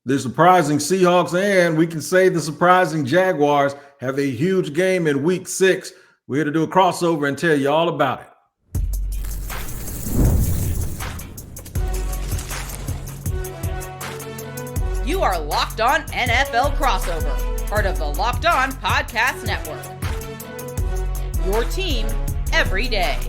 The surprising Seahawks and we can say the surprising Jaguars have a huge game in week 6. We're here to do a crossover and tell you all about it. You are Locked On NFL Crossover, part of the Locked On Podcast Network. Your team every day.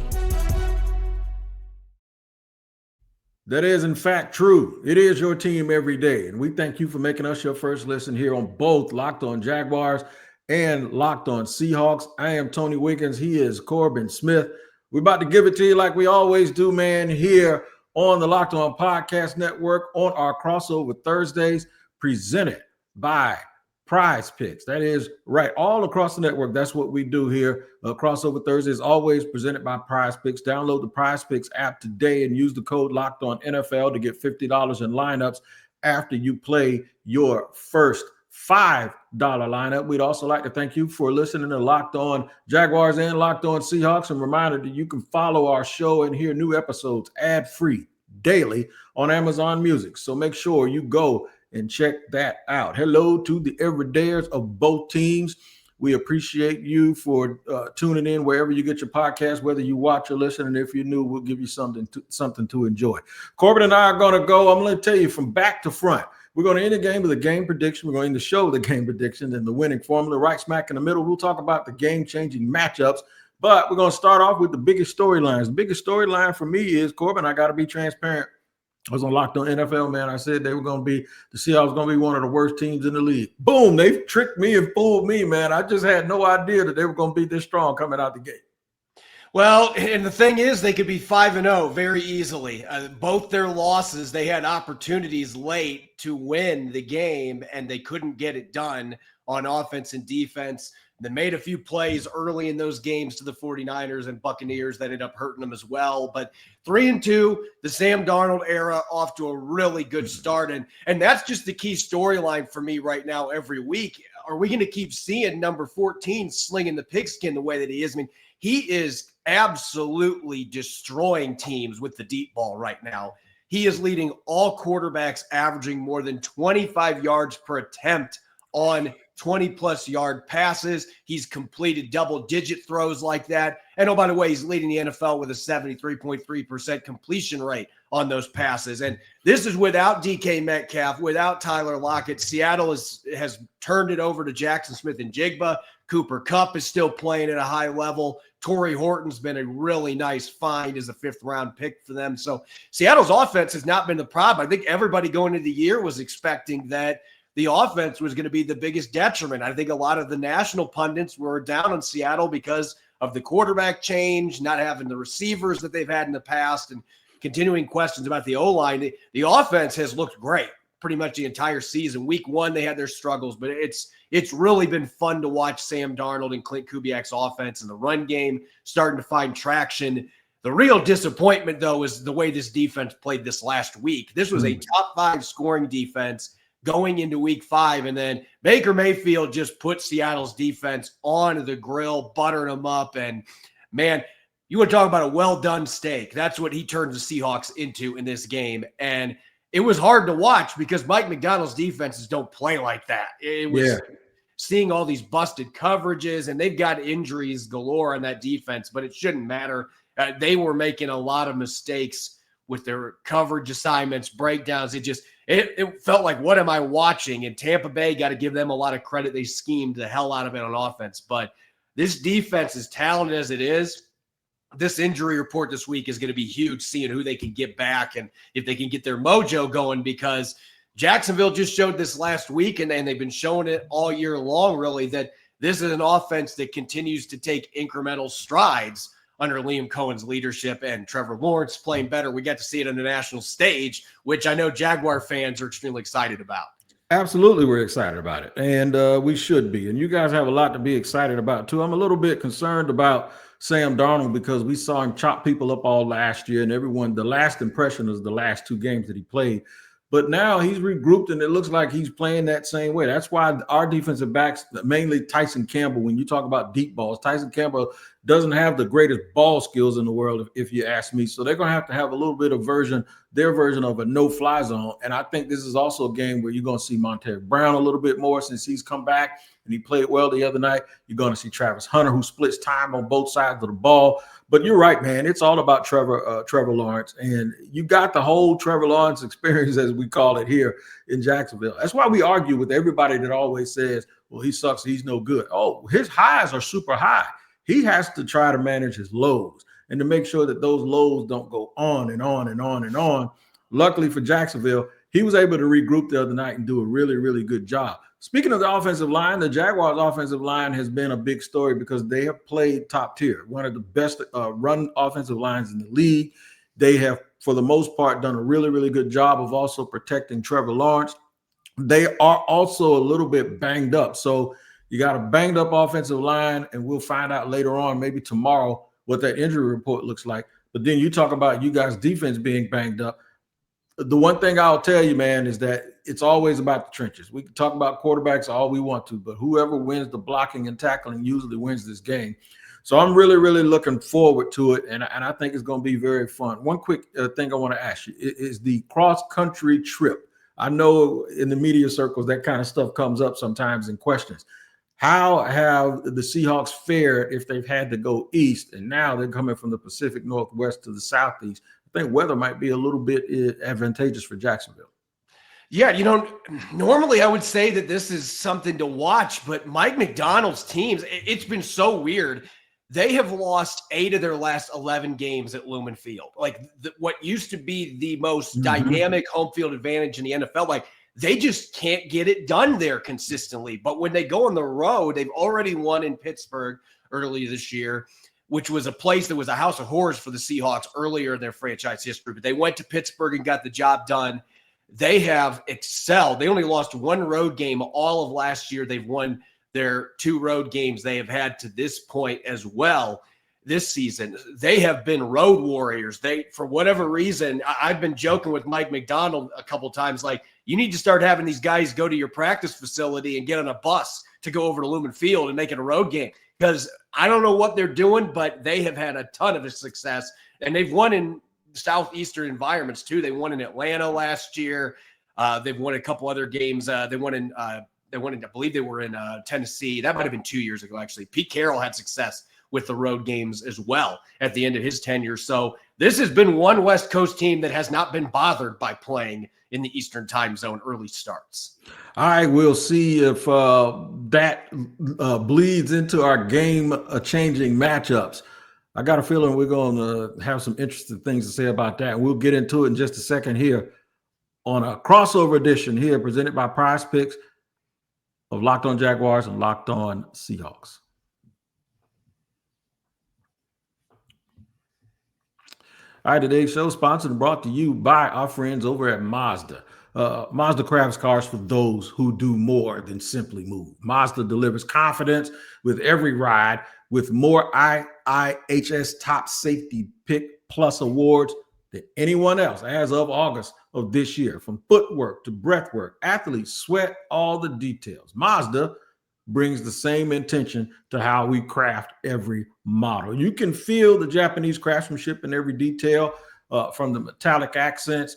That is, in fact, true. It is your team every day. And we thank you for making us your first listen here on both Locked On Jaguars and Locked On Seahawks. I am Tony Wiggins. He is Corbin Smith. We're about to give it to you like we always do, man, here on the Locked On Podcast Network on our crossover Thursdays, presented by Prize Picks. That is right, all across the network. That's what we do here. Crossover Thursdays, always presented by Prize Picks. Download the Prize Picks app today and use the code Locked On NFL to get $50 in lineups after you play your first $5 lineup. We'd also like to thank you for listening to Locked On Jaguars and Locked On Seahawks. And reminder that you can follow our show and hear new episodes ad-free daily on Amazon Music. So make sure you go and check that out. Hello to the everydayers of both teams. We appreciate you for tuning in wherever you get your podcast, whether you watch or listen. And if you're new, we'll give you something to enjoy. Corbin and I are going to go. I'm going to tell you from back to front. We're going to end the game with a game prediction. We're going to end the show with a game prediction and the winning formula right smack in the middle. We'll talk about the game-changing matchups. But we're going to start off with the biggest storylines. The biggest storyline for me is, Corbin, I got to be transparent. I was on Locked On NFL, man. I said the Seahawks were going to be one of the worst teams in the league. Boom, they tricked me and fooled me, man. I just had no idea that they were going to be this strong coming out the gate. Well, and the thing is, they could be 5-0 very easily. Both their losses, they had opportunities late to win the game, and they couldn't get it done on offense and defense. They made a few plays early in those games to the 49ers and Buccaneers that ended up hurting them as well. But 3-2, the Sam Darnold era off to a really good start. And that's just the key storyline for me right now every week. Are we going to keep seeing number 14 slinging the pigskin the way that he is? I mean, he is absolutely destroying teams with the deep ball right now. He is leading all quarterbacks averaging more than 25 yards per attempt on 20-plus yard passes. He's completed double-digit throws like that. And, oh, by the way, he's leading the NFL with a 73.3% completion rate on those passes. And this is without DK Metcalf, without Tyler Lockett. Seattle has turned it over to Jackson Smith and Jigba. Cooper Kupp is still playing at a high level. Torrey Horton's been a really nice find as a fifth-round pick for them. So Seattle's offense has not been the problem. I think everybody going into the year was expecting that the offense was going to be the biggest detriment. I think a lot of the national pundits were down on Seattle because of the quarterback change, not having the receivers that they've had in the past, and continuing questions about the O-line. The offense has looked great pretty much the entire season. Week 1, they had their struggles, but it's really been fun to watch Sam Darnold and Clint Kubiak's offense and the run game starting to find traction. The real disappointment, though, is the way this defense played this last week. This was a top 5 scoring defense going into week 5, and then Baker Mayfield just put Seattle's defense on the grill, buttering them up, and, man, you want to talk about a well-done steak. That's what he turned the Seahawks into in this game, and it was hard to watch because Mike McDonald's defenses don't play like that. It was seeing all these busted coverages, and they've got injuries galore on that defense, but it shouldn't matter. They were making a lot of mistakes with their coverage assignments, breakdowns. It felt like, what am I watching? And Tampa Bay, got to give them a lot of credit. They schemed the hell out of it on offense. But this defense, as talented as it is, this injury report this week is going to be huge, seeing who they can get back and if they can get their mojo going, because Jacksonville just showed this last week, and they've been showing it all year long, really, that this is an offense that continues to take incremental strides under Liam Cohen's leadership, and Trevor Lawrence playing better. We got to see it on the national stage, which I know Jaguar fans are extremely excited about. Absolutely, we're excited about it, and we should be. And you guys have a lot to be excited about, too. I'm a little bit concerned about Sam Darnold because we saw him chop people up all last year, and the last impression is the last 2 games that he played. But now he's regrouped, and it looks like he's playing that same way. That's why our defensive backs, mainly Tyson Campbell, when you talk about deep balls, Tyson Campbell doesn't have the greatest ball skills in the world, if you ask me. So they're going to have a little bit of their version of a no-fly zone. And I think this is also a game where you're going to see Montez Brown a little bit more since he's come back and he played well the other night. You're going to see Travis Hunter, who splits time on both sides of the ball. But you're right, man. It's all about Trevor Lawrence. And you got the whole Trevor Lawrence experience, as we call it here in Jacksonville. That's why we argue with everybody that always says, well, he sucks, he's no good. Oh, his highs are super high. He has to try to manage his lows and to make sure that those lows don't go on and on and on and on. Luckily for Jacksonville, he was able to regroup the other night and do a really, really good job. Speaking of the offensive line, the Jaguars' offensive line has been a big story because they have played top tier, one of the best run offensive lines in the league. They have, for the most part, done a really, really good job of also protecting Trevor Lawrence. They are also a little bit banged up. So you got a banged up offensive line, and we'll find out later on, maybe tomorrow, what that injury report looks like. But then you talk about you guys' defense being banged up. The one thing I'll tell you, man, is that it's always about the trenches. We can talk about quarterbacks all we want to, but whoever wins the blocking and tackling usually wins this game. So I'm really, really looking forward to it, and I think it's going to be very fun. One quick thing I want to ask you is the cross-country trip. I know in the media circles that kind of stuff comes up sometimes in questions. How have the Seahawks fared if they've had to go east, and now they're coming from the Pacific Northwest to the Southeast? I think weather might be a little bit advantageous for Jacksonville. Yeah, normally I would say that this is something to watch, but Mike Macdonald's teams, it's been so weird. They have lost 8 of their last 11 games at Lumen Field. Like what used to be the most dynamic home field advantage in the NFL, like they just can't get it done there consistently. But when they go on the road, they've already won in Pittsburgh earlier this year, which was a place that was a house of horrors for the Seahawks earlier in their franchise history. But they went to Pittsburgh and got the job done. They have excelled. They only lost 1 road game all of last year. They've won their 2 road games they have had to this point as well this season. They have been road warriors. They, for whatever reason, I've been joking with Mike Macdonald a couple times, like, you need to start having these guys go to your practice facility and get on a bus to go over to Lumen Field and make it a road game, because I don't know what they're doing, but they have had a ton of success, and they've won in southeastern environments too. They won in Atlanta last year. They've won a couple other games. They won in, I believe they were in Tennessee. That might have been 2 years ago, actually. Pete Carroll had success with the road games as well at the end of his tenure. So this has been one West Coast team that has not been bothered by playing in the Eastern time zone early starts. I will see if that bleeds into our game-changing matchups. I got a feeling we're going to have some interesting things to say about that. We'll get into it in just a second here on a crossover edition here presented by Prize Picks of Locked On Jaguars and Locked On Seahawks. All right, today's show sponsored and brought to you by our friends over at Mazda. Mazda crafts cars for those who do more than simply move. Mazda delivers confidence with every ride, with more IIHS Top Safety Pick Plus awards than anyone else as of August of this year. From footwork to breathwork, athletes sweat all the details. Mazda brings the same intention to how we craft every model. You can feel the Japanese craftsmanship in every detail, from the metallic accents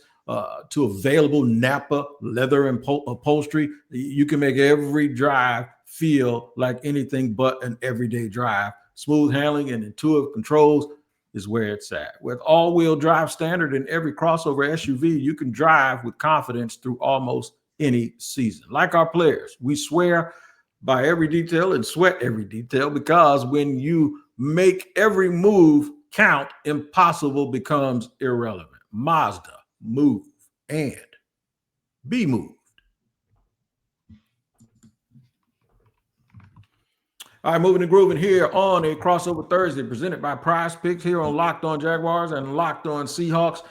to available Napa leather and upholstery. You can make every drive feel like anything but an everyday drive. Smooth handling and intuitive controls is where it's at. With all-wheel drive standard in every crossover SUV, you can drive with confidence through almost any season. Like our players, we swear by every detail and sweat every detail, because when you make every move count, impossible becomes irrelevant. Mazda, move and be moved. All right, moving and grooving here on a crossover Thursday presented by Prize Picks here on Locked On Jaguars and Locked On Seahawks.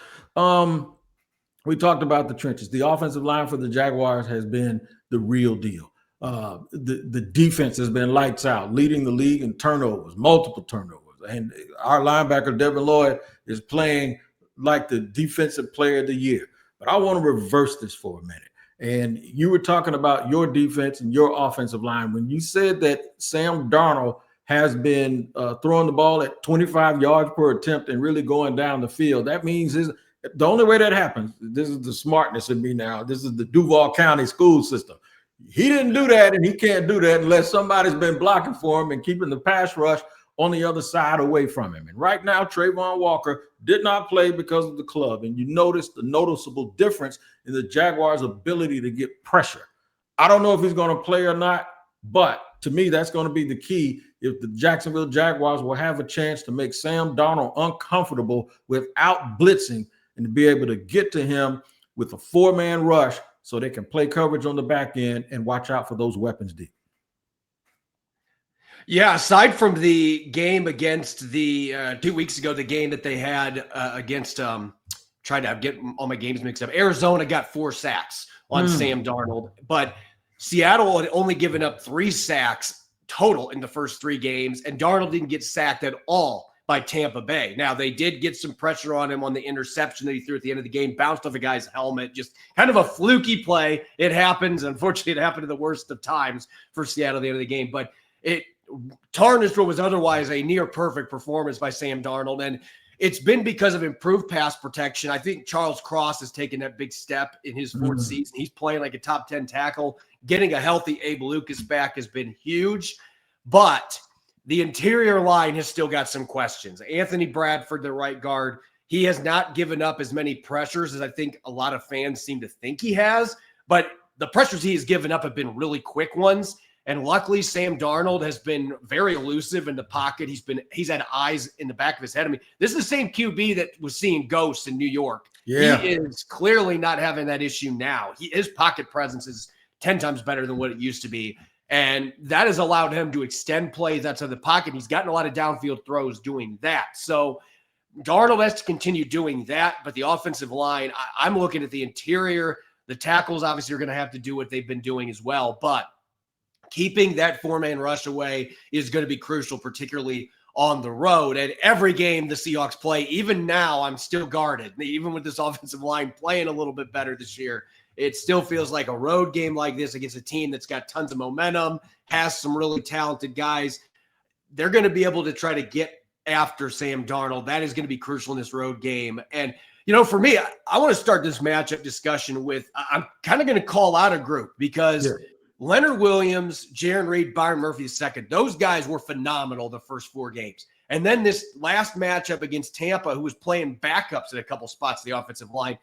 We talked about the trenches. The offensive line for the Jaguars has been the real deal. The defense has been lights out, leading the league in turnovers, multiple turnovers. And our linebacker, Devin Lloyd, is playing like the defensive player of the year. But I want to reverse this for a minute. And you were talking about your defense and your offensive line. When you said that Sam Darnold has been throwing the ball at 25 yards per attempt and really going down the field. That means the only way that happens, this is the smartness in me now. This is the Duval County school system. He didn't do that, and he can't do that unless somebody's been blocking for him and keeping the pass rush on the other side away from him. And right now, Trayvon Walker did not play because of the club. And you notice the noticeable difference in the Jaguars' ability to get pressure. I don't know if he's going to play or not, but to me, that's going to be the key if the Jacksonville Jaguars will have a chance to make Sam Darnold uncomfortable without blitzing and to be able to get to him with a four-man rush so they can play coverage on the back end and watch out for those weapons deep. Yeah, aside from the game against the 2 weeks ago, the game that they had against trying to get all my games mixed up. Arizona got 4 sacks on Sam Darnold, but Seattle had only given up 3 sacks total in the first 3 games, and Darnold didn't get sacked at all by Tampa Bay. Now, they did get some pressure on him on the interception that he threw at the end of the game, bounced off a guy's helmet, just kind of a fluky play. It happens. Unfortunately, it happened at the worst of times for Seattle at the end of the game, but it tarnished what was otherwise a near perfect performance by Sam Darnold. And it's been because of improved pass protection. I think Charles Cross has taken that big step in his 4th season. He's playing like a top 10 tackle. Getting a healthy Abe Lucas back has been huge, but the interior line has still got some questions. Anthony Bradford, the right guard, he has not given up as many pressures as I think a lot of fans seem to think he has, but the pressures he has given up have been really quick ones. And luckily, Sam Darnold has been very elusive in the pocket. He's had eyes in the back of his head. I mean, this is the same QB that was seeing ghosts in New York. Yeah. He is clearly not having that issue now. His pocket presence is 10 times better than what it used to be. And that has allowed him to extend plays outside the pocket. He's gotten a lot of downfield throws doing that. So Darnold has to continue doing that. But the offensive line, I'm looking at the interior. The tackles obviously are going to have to do what they've been doing as well. But keeping that 4-man rush away is going to be crucial, particularly on the road. And every game the Seahawks play, even now, I'm still guarded. Even with this offensive line playing a little bit better this year, it still feels like a road game like this against a team that's got tons of momentum, has some really talented guys. They're going to be able to try to get after Sam Darnold. That is going to be crucial in this road game. And, for me, I want to start this matchup discussion with, I'm kind of going to call out a group because Leonard Williams, Jaron Reed, Byron Murphy II, those guys were phenomenal the first 4 games. And then this last matchup against Tampa, who was playing backups at a couple spots of the offensive line,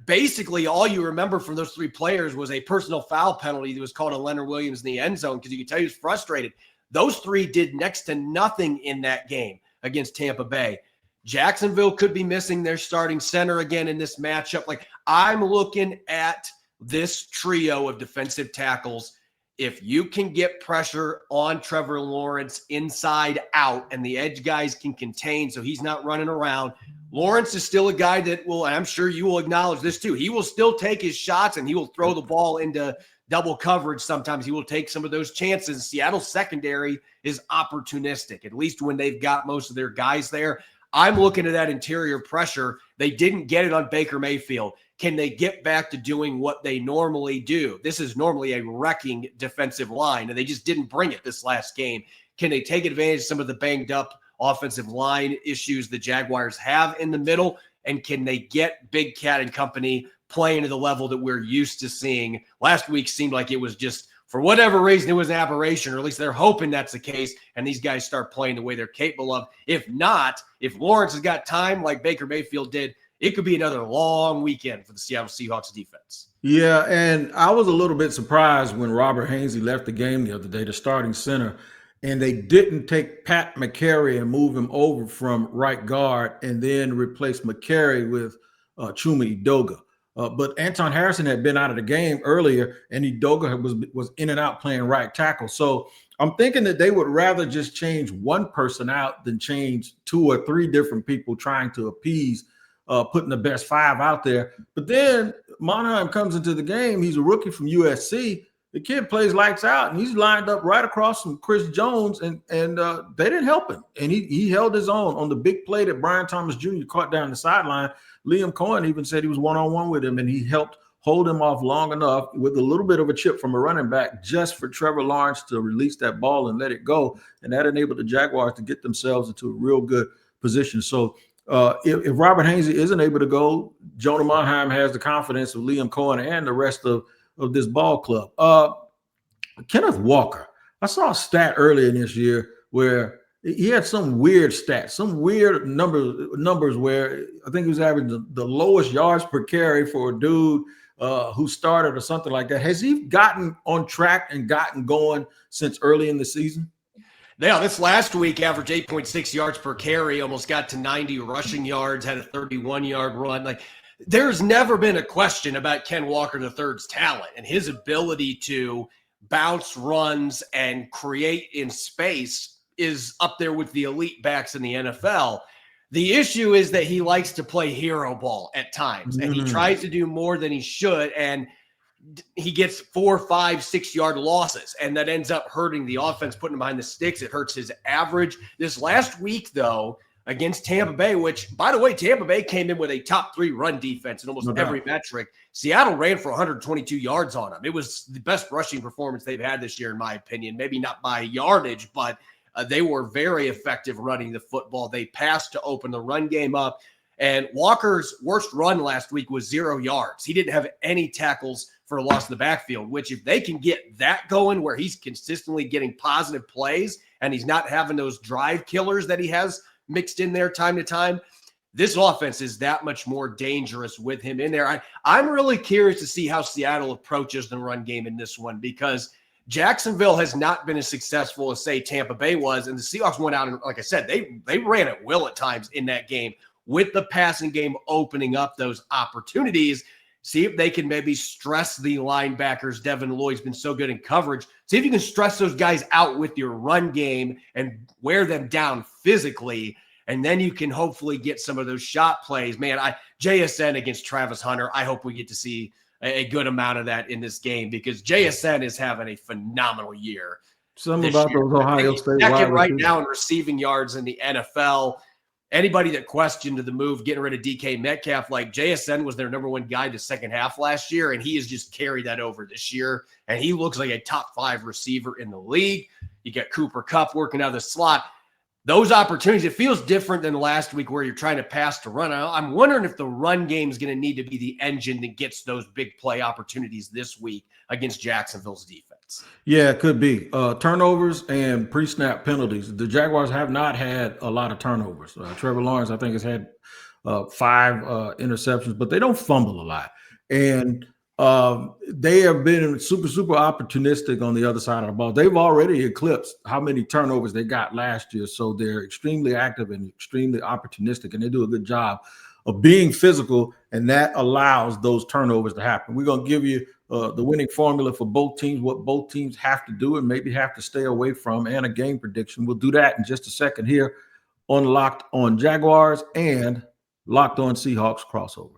basically all you remember from those 3 players was a personal foul penalty that was called on Leonard Williams in the end zone because you could tell he was frustrated. Those 3 did next to nothing in that game against Tampa Bay. Jacksonville could be missing their starting center again in this matchup. Like, I'm looking at this trio of defensive tackles. If you can get pressure on Trevor Lawrence inside out and the edge guys can contain so he's not running around, Lawrence is still a guy that will, and I'm sure you will acknowledge this too, he will still take his shots and he will throw the ball into double coverage sometimes. He will take some of those chances. Seattle's secondary is opportunistic, at least when they've got most of their guys there. I'm looking at that interior pressure. They didn't get it on Baker Mayfield. Can they get back to doing what they normally do? This is normally a wrecking defensive line, and they just didn't bring it this last game. Can they take advantage of some of the banged up offensive line issues the Jaguars have in the middle? And can they get Big Cat and company playing to the level that we're used to seeing? Last week seemed like it was just, for whatever reason, it was an aberration, or at least they're hoping that's the case, and these guys start playing the way they're capable of. If not, if Lawrence has got time like Baker Mayfield did, it could be another long weekend for the Seattle Seahawks defense. Yeah, and I was a little bit surprised when Robert Hainsey left the game the other day, the starting center, and they didn't take Pat McCary and move him over from right guard and then replace McCary with Chuma Edoga. But Anton Harrison had been out of the game earlier, and Edoga was in and out playing right tackle. So I'm thinking that they would rather just change one person out than change 2 or 3 different people trying to appease putting the best 5 out there. But then Monahan comes into the game. He's a rookie from USC. The kid plays lights out, and he's lined up right across from Chris Jones, and they didn't help him. And he held his own on the big play that Brian Thomas Jr. caught down the sideline. Liam Cohen even said he was one-on-one with him, and he helped hold him off long enough with a little bit of a chip from a running back just for Trevor Lawrence to release that ball and let it go. And that enabled the Jaguars to get themselves into a real good position. So if Robert Hainsey isn't able to go, Jonah Monheim has the confidence of Liam Cohen and the rest of this ball club. Kenneth Walker, I saw a stat earlier in this year where he had some weird stats, some weird numbers where I think he was averaging the lowest yards per carry for a dude who started or something like that. Has he gotten on track and gotten going since early in the season? Yeah, this last week averaged 8.6 yards per carry, almost got to 90 rushing yards, had a 31-yard run. Like, there's never been a question about Ken Walker III's talent and his ability to bounce runs and create in space is up there with the elite backs in the NFL. The issue is that he likes to play hero ball at times, and he tries to do more than he should, and he gets 4, 5, 6 yard losses, and that ends up hurting the offense, putting him behind the sticks. It hurts his average. This last week, though, against Tampa Bay, which, by the way, Tampa Bay came in with a top 3 run defense in almost every metric. Seattle ran for 122 yards on him. It was the best rushing performance they've had this year, in my opinion. Maybe not by yardage, but they were very effective running the football. They passed to open the run game up. And Walker's worst run last week was 0 yards. He didn't have any tackles for a loss in the backfield, which if they can get that going where he's consistently getting positive plays and he's not having those drive killers that he has mixed in there time to time, this offense is that much more dangerous with him in there. I'm really curious to see how Seattle approaches the run game in this one, because Jacksonville has not been as successful as, say, Tampa Bay was, and the Seahawks went out and, like I said, they ran at will at times in that game with the passing game opening up those opportunities. See if they can maybe stress the linebackers. Devin Lloyd's been so good in coverage. See if you can stress those guys out with your run game and wear them down physically, and then you can hopefully get some of those shot plays. Man, JSN against Travis Hunter, I hope we get to see a good amount of that in this game, because JSN is having a phenomenal year. Something about those Ohio State second right now in receiving yards in the NFL. Anybody that questioned the move, getting rid of DK Metcalf, like JSN was their number 1 guy the second half last year, and he has just carried that over this year, and he looks like a top 5 receiver in the league. You got Cooper Kupp working out of the slot. Those opportunities, it feels different than last week where you're trying to pass to run. I'm wondering if the run game is going to need to be the engine that gets those big play opportunities this week against Jacksonville's defense. Yeah, it could be. Turnovers and pre-snap penalties. The Jaguars have not had a lot of turnovers. Trevor Lawrence, I think, has had 5 interceptions, but they don't fumble a lot. And they have been super opportunistic on the other side of the ball. They've already eclipsed how many turnovers they got last year. So they're extremely active and extremely opportunistic, and they do a good job of being physical, and that allows those turnovers to happen. We're going to give you the winning formula for both teams, what both teams have to do and maybe have to stay away from, and a game prediction. We'll do that in just a second here on Locked on Jaguars and Locked on Seahawks crossover.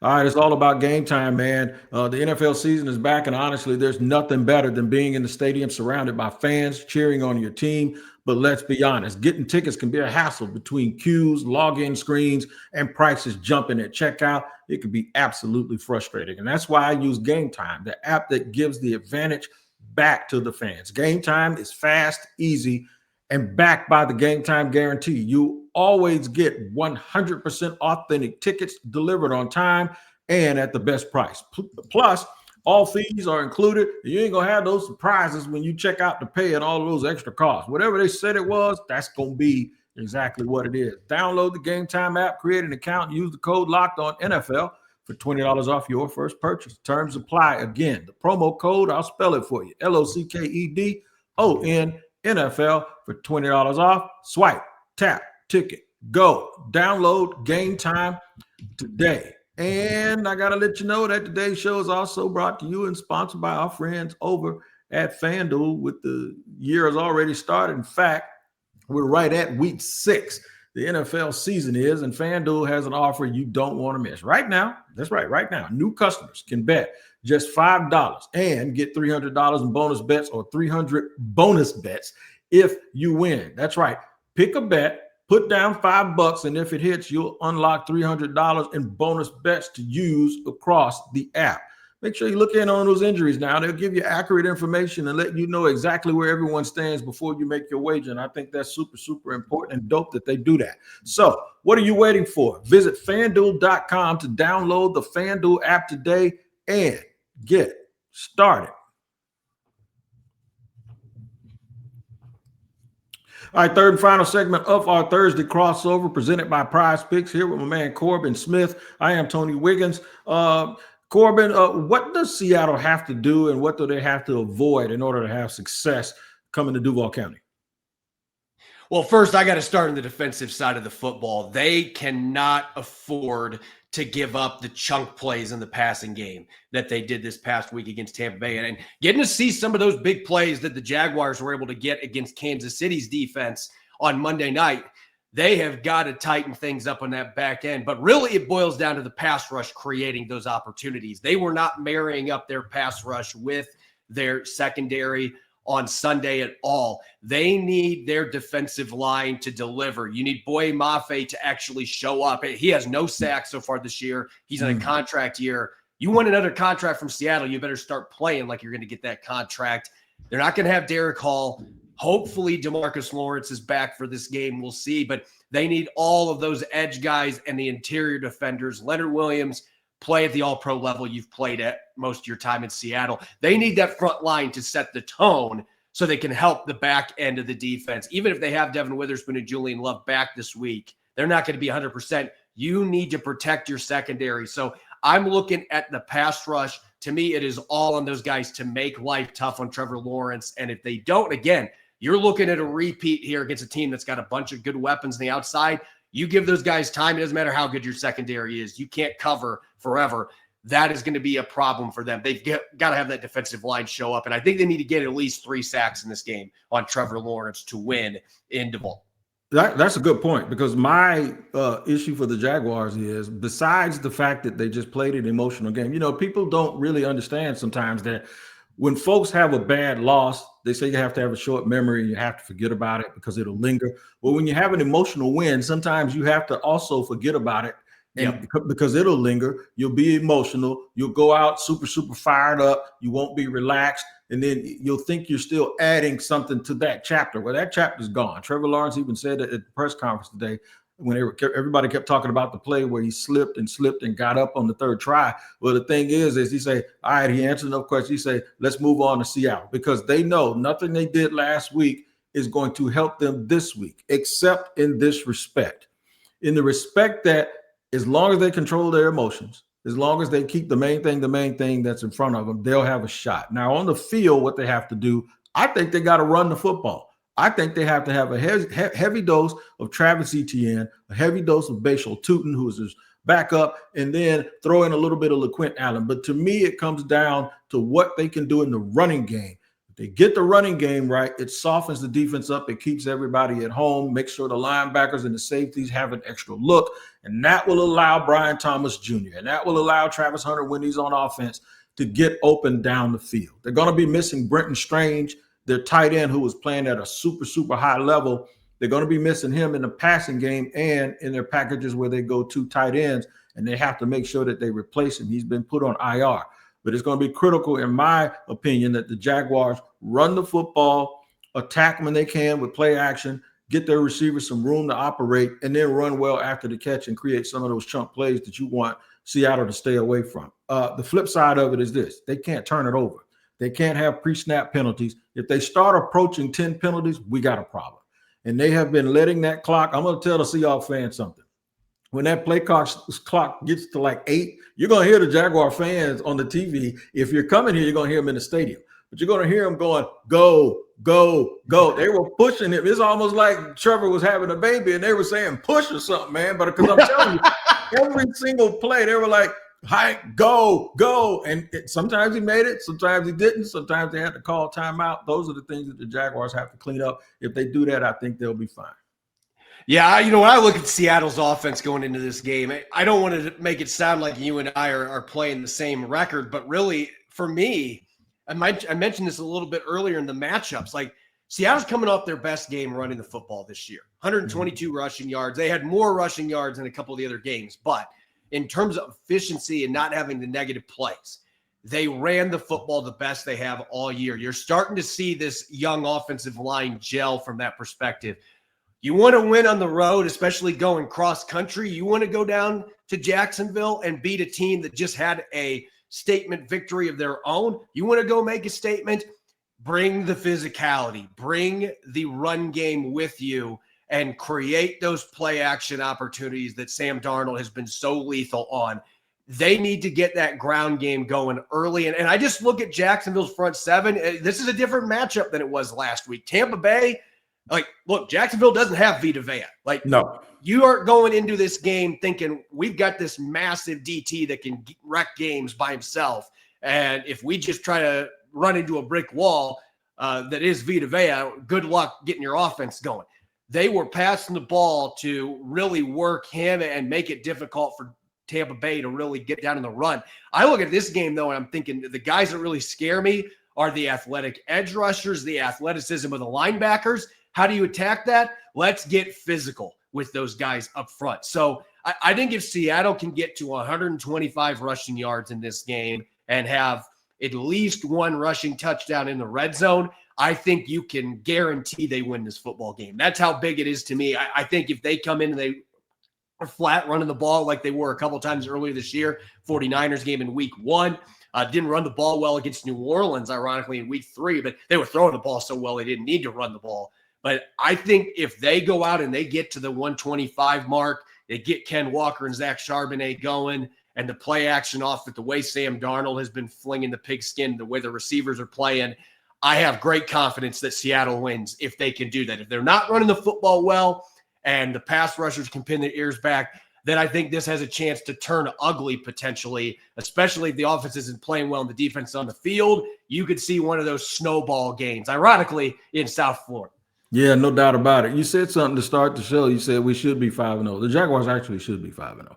All right, it's all about game time, man. The NFL season is back, and honestly, there's nothing better than being in the stadium surrounded by fans cheering on your team. But let's be honest, getting tickets can be a hassle between queues, login screens, and prices jumping at checkout. It can be absolutely frustrating, and that's why I use Game Time, the app that gives the advantage back to the fans. Game Time is fast, easy, and backed by the Game Time guarantee. You always get 100% authentic tickets delivered on time and at the best price. Plus, all fees are included. You ain't gonna have those surprises when you check out to pay and all of those extra costs. Whatever they said it was, that's gonna be exactly what it is. Download the Game Time app, create an account, and use the code Locked On NFL for $20 off your first purchase. Terms apply. Again, the promo code, I'll spell it for you: LOCKEDON NFL for $20 off. Swipe, tap, ticket, go. Download Game Time today. And I got to let you know that today's show is also brought to you and sponsored by our friends over at FanDuel. With the year has already started. In fact, we're right at week 6. The NFL season is, and FanDuel has an offer you don't want to miss. Right now, that's right, right now, new customers can bet just $5 and get $300 in bonus bets, or 300 bonus bets if you win. That's right. Pick a bet Put down $5, and if it hits, you'll unlock $300 in bonus bets to use across the app. Make sure you look in on those injuries now. They'll give you accurate information and let you know exactly where everyone stands before you make your wager. And I think that's super, super important and dope that they do that. So what are you waiting for? Visit FanDuel.com to download the FanDuel app today and get started. All right, third and final segment of our Thursday crossover presented by Prize Picks here with my man Corbin Smith. I am Tony Wiggins. Corbin, what does Seattle have to do and what do they have to avoid in order to have success coming to Duval County? Well, first, I got to start on the defensive side of the football. They cannot afford to give up the chunk plays in the passing game that they did this past week against Tampa Bay. And getting to see some of those big plays that the Jaguars were able to get against Kansas City's defense on Monday night, they have got to tighten things up on that back end. But really, it boils down to the pass rush creating those opportunities. They were not marrying up their pass rush with their secondary on Sunday at all. They need their defensive line to deliver. You need Boye Mafe to actually show up. He has no sacks so far this year. He's in a contract year. You want another contract from Seattle, you better start playing like you're going to get that contract. They're not going to have Derek Hall. Hopefully DeMarcus Lawrence is back for this game. We'll see. But they need all of those edge guys and the interior defenders. Leonard Williams, play at the all-pro level you've played at most of your time in Seattle. They need that front line to set the tone so they can help the back end of the defense. Even if they have Devin Witherspoon and Julian Love back this week, they're not going to be 100%. You need to protect your secondary. So I'm looking at the pass rush. To me, it is all on those guys to make life tough on Trevor Lawrence. And if they don't, again, you're looking at a repeat here against a team that's got a bunch of good weapons on the outside. You give those guys time. It doesn't matter how good your secondary is. You can't cover forever. That is going to be a problem for them. They've got to have that defensive line show up. And I think they need to get at least 3 sacks in this game on Trevor Lawrence to win in Duval. That's a good point, because my issue for the Jaguars is, besides the fact that they just played an emotional game, people don't really understand sometimes that when folks have a bad loss, they say you have to have a short memory and you have to forget about it because it'll linger. Well, when you have an emotional win, sometimes you have to also forget about it. And because it'll linger, you'll be emotional. You'll go out super, super fired up. You won't be relaxed. And then you'll think you're still adding something to that chapter. Well, that chapter's gone. Trevor Lawrence even said it at the press conference today when everybody kept talking about the play where he slipped and got up on the third try. Well, the thing is he say, all right, he answered enough questions. He say, let's move on to Seattle, because they know nothing they did last week is going to help them this week, except in this respect. In the respect that as long as they control their emotions, as long as they keep the main thing that's in front of them, they'll have a shot. Now, on the field, what they have to do, I think they got to run the football. I think they have to have a heavy dose of Travis Etienne, a heavy dose of Bashal Tutin, who is his backup, and then throw in a little bit of LaQuint Allen. But to me, it comes down to what they can do in the running game. If they get the running game right, it softens the defense up. It keeps everybody at home, makes sure the linebackers and the safeties have an extra look, and that will allow Brian Thomas Jr., and that will allow Travis Hunter, when he's on offense, to get open down the field. They're going to be missing Brenton Strange, their tight end, who was playing at a super, super high level. They're going to be missing him in the passing game and in their packages where they go 2 tight ends, and they have to make sure that they replace him. He's been put on IR. But it's going to be critical, in my opinion, that the Jaguars run the football, attack when they can with play action, get their receivers some room to operate, and then run well after the catch and create some of those chunk plays that you want Seattle to stay away from. The flip side of it is this: they can't turn it over. They can't have pre-snap penalties. If they start approaching 10 penalties, we got a problem. And they have been letting that clock. I'm going to tell the Seahawks fans something. When that play clock gets to like 8, you're going to hear the Jaguar fans on the TV. If you're coming here, you're going to hear them in the stadium. But you're going to hear them going, go, go, go. They were pushing him. It's almost like Trevor was having a baby and they were saying push or something, man. But because I'm telling you, every single play, they were like, hi, go, go. And sometimes he made it, sometimes he didn't. Sometimes they had to call timeout. Those are the things that the Jaguars have to clean up. If they do that, I think they'll be fine. Yeah, when I look at Seattle's offense going into this game, I don't want to make it sound like you and I are playing the same record, but really, for me, I mentioned this a little bit earlier in the matchups. Like, Seattle's coming off their best game running the football this year. 122 rushing yards. They had more rushing yards than a couple of the other games. But in terms of efficiency and not having the negative plays, they ran the football the best they have all year. You're starting to see this young offensive line gel from that perspective. You want to win on the road, especially going cross country. You want to go down to Jacksonville and beat a team that just had a statement victory of their own. You want to go make a statement, bring the physicality, bring the run game with you, and create those play action opportunities that Sam Darnold has been so lethal on. They need to get that ground game going early. And I just look at Jacksonville's front seven. This is a different matchup than it was last week. Tampa Bay, look, Jacksonville doesn't have Vita Vea. No. You aren't going into this game thinking we've got this massive DT that can wreck games by himself. And if we just try to run into a brick wall that is Vita Vea, good luck getting your offense going. They were passing the ball to really work him and make it difficult for Tampa Bay to really get down in the run. I look at this game, though, and I'm thinking the guys that really scare me are the athletic edge rushers, the athleticism of the linebackers. How do you attack that? Let's get physical with those guys up front. So I think if Seattle can get to 125 rushing yards in this game and have at least one rushing touchdown in the red zone, I think you can guarantee they win this football game. That's how big it is to me. I think if they come in and they are flat running the ball like they were a couple times earlier this year, 49ers game in week 1, didn't run the ball well against New Orleans, ironically, in week 3, but they were throwing the ball so well they didn't need to run the ball. But I think if they go out and they get to the 125 mark, they get Ken Walker and Zach Charbonnet going, and the play action off with the way Sam Darnold has been flinging the pigskin, the way the receivers are playing, I have great confidence that Seattle wins if they can do that. If they're not running the football well and the pass rushers can pin their ears back, then I think this has a chance to turn ugly potentially, especially if the offense isn't playing well and the defense is on the field. You could see one of those snowball games, ironically, in South Florida. Yeah, no doubt about it. You said something to start the show. You said we should be 5-0. The Jaguars actually should be 5-0.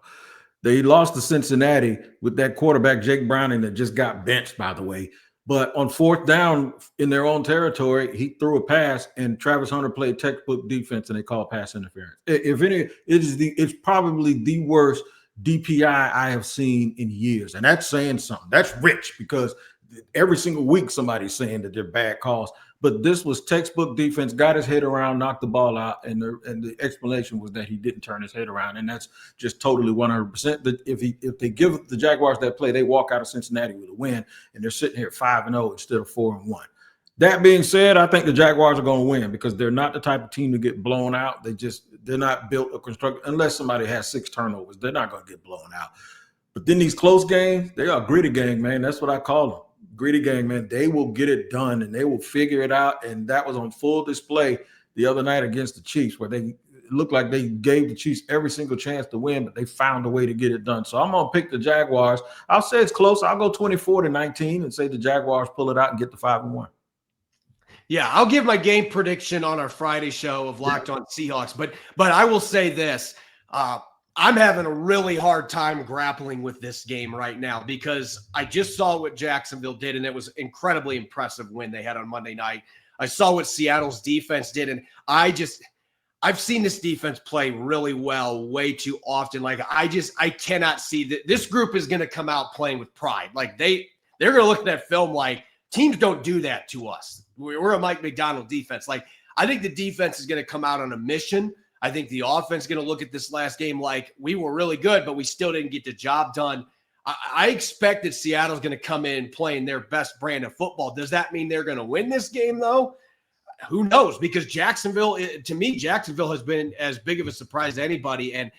They lost to Cincinnati with that quarterback, Jake Browning, that just got benched, by the way. But on 4th down in their own territory, he threw a pass, and Travis Hunter played textbook defense, and they called pass interference. If any, it's probably the worst DPI I have seen in years, and that's saying something. That's rich because every single week somebody's saying that they're bad calls. But this was textbook defense, got his head around, knocked the ball out, and the explanation was that he didn't turn his head around, and that's just totally 100%. That if they give the Jaguars that play, they walk out of Cincinnati with a win, and they're sitting here at 5-0 instead of 4-1. That being said, I think the Jaguars are going to win because they're not the type of team to get blown out. They're not built or constructed unless somebody has 6 turnovers. They're not going to get blown out. But then these close games, they are a gritty gang, man. That's what I call them. Gritty gang, man. They will get it done and they will figure it out. And that was on full display the other night against the Chiefs, where they looked like they gave the Chiefs every single chance to win, but they found a way to get it done. So I'm going to pick the Jaguars. I'll say it's close. I'll go 24-19 and say the Jaguars pull it out and get the 5-1. Yeah, I'll give my game prediction on our Friday show of Locked On Seahawks, but I will say this. I'm having a really hard time grappling with this game right now because I just saw what Jacksonville did, and it was incredibly impressive win they had on Monday night. I saw what Seattle's defense did, and I've seen this defense play really well way too often. I cannot see that this group is going to come out playing with pride. They're going to look at that film like teams don't do that to us. We're a Mike McDonald defense. I think the defense is going to come out on a mission. I think the offense is going to look at this last game like we were really good, but we still didn't get the job done. I expect that Seattle's going to come in playing their best brand of football. Does that mean they're going to win this game, though? Who knows? Because Jacksonville has been as big of a surprise as anybody. And,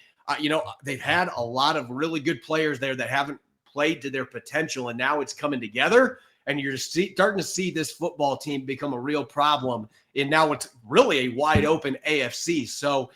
they've had a lot of really good players there that haven't played to their potential, and now it's coming together. And you're starting to see this football team become a real problem. And now it's really a wide open AFC. So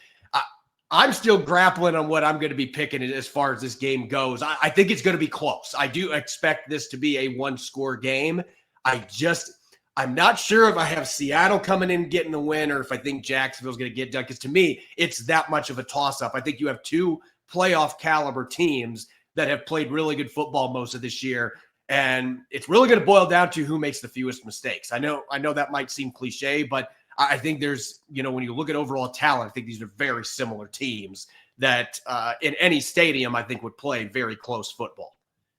I'm still grappling on what I'm going to be picking as far as this game goes. I think it's going to be close. I do expect this to be a 1-score game. I'm not sure if I have Seattle coming in getting the win or if I think Jacksonville's going to get done. Because to me, it's that much of a toss-up. I think you have 2 playoff caliber teams that have played really good football most of this year. And it's really going to boil down to who makes the fewest mistakes. I know that might seem cliche, but I think there's, when you look at overall talent, I think these are very similar teams that in any stadium, I think would play very close football.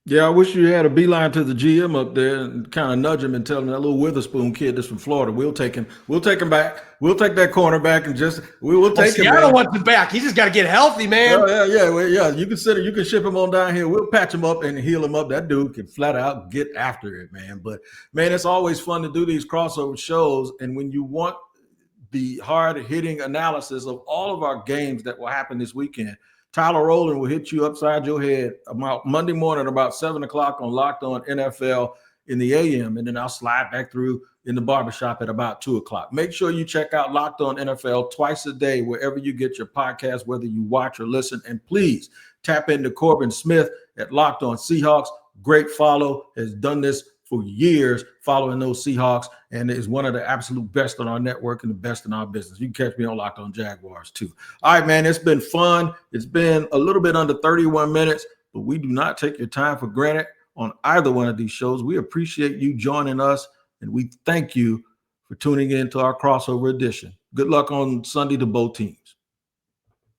Yeah, I wish you had a beeline to the GM up there and kind of nudge him and tell him that little Witherspoon kid that's from Florida. We'll take him. We'll take him back. We'll take that cornerback and we'll take him. Seattle wants him back. He just got to get healthy, man. Yeah. You can ship him on down here. We'll patch him up and heal him up. That dude can flat out get after it, man. But man, it's always fun to do these crossover shows. And when you want the hard-hitting analysis of all of our games that will happen this weekend, Tyler Rowland will hit you upside your head about Monday morning about 7 o'clock on Locked On NFL in the AM, and then I'll slide back through in the barbershop at about 2 o'clock. Make sure you check out Locked On NFL twice a day, wherever you get your podcast, whether you watch or listen. And please tap into Corbin Smith at Locked On Seahawks. Great follow, has done this for years, following those Seahawks, and is one of the absolute best on our network and the best in our business. You can catch me on Locked On Jaguars too. All right, man, it's been fun. It's been a little bit under 31 minutes, but we do not take your time for granted on either one of these shows. We appreciate you joining us, and we thank you for tuning in to our crossover edition. Good luck on Sunday to both teams.